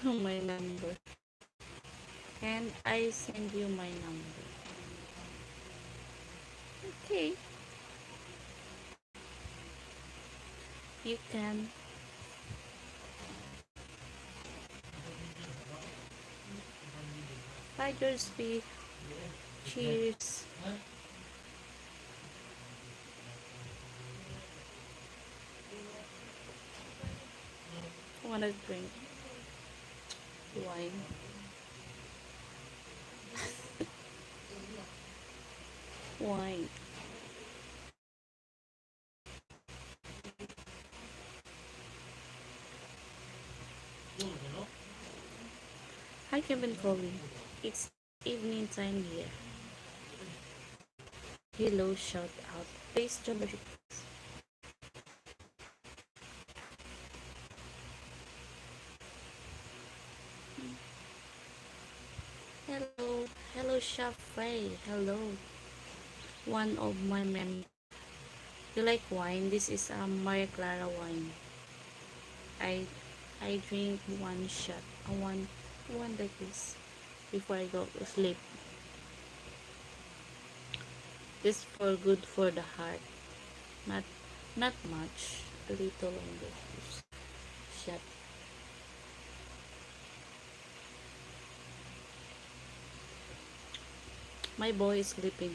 my number. And I send you my number. Okay, you can. Bye, Jorsby. Cheers. Wanna drink wine? Wine. Hi, Kevin Coley. It's evening time here. Hello, shout out. Please join the hello, hello, Chef Ray. Hello, one of my members. You like wine? This is a Maria Clara wine. I I drink one shot, one like this before I go to sleep. This for good for the heart. Not not much. A little on this shot. My boy is sleeping.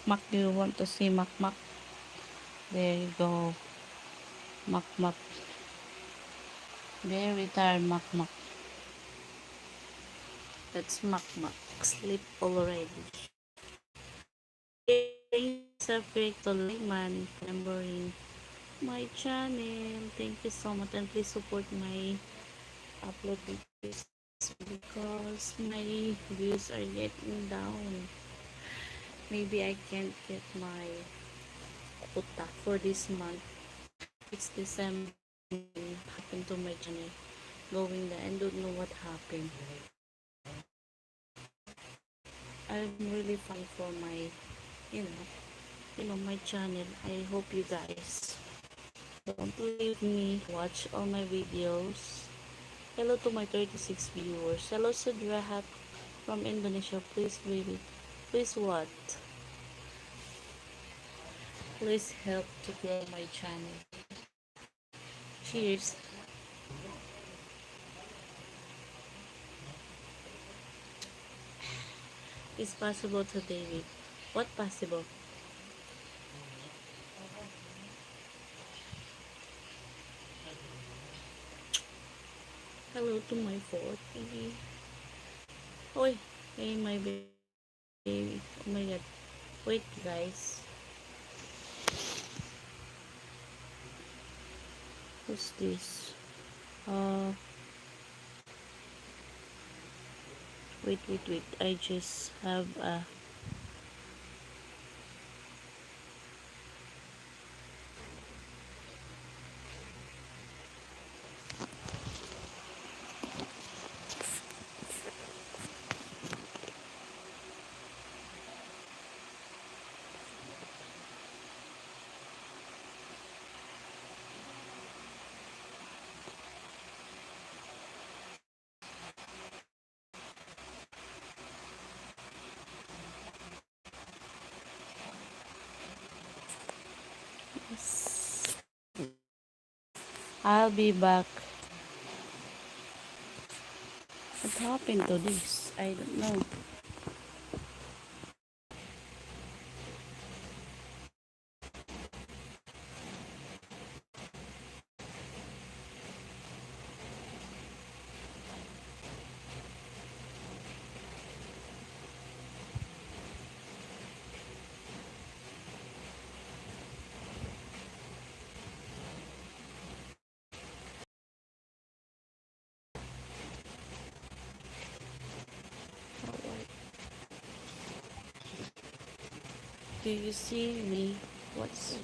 Mac, do you want to see Mac Mac? There you go. Mac Mac. Very tired Mac Mac. That's Mac Mac. Sleep already. Thanks, Victor Lehman, for remembering my channel. Thank you so much, and please support my upload videos because my views are getting down. Maybe I can't get my quota for this month. It's December. Happened to my channel going there and don't know what happened. I'm really fine for my, my channel. I hope you guys don't leave me. Watch all my videos. Hello to my 36 viewers. Hello Sudrahat from Indonesia. Please baby. Please what? Please help to grow my channel. Cheers. It's possible to David. What possible? Hello to my 40. Oi, hey my baby. Oh my god. Wait guys. Who's this? Uh wait. I just have a I'll be back. What happened to this? I don't know. Do you see me? What's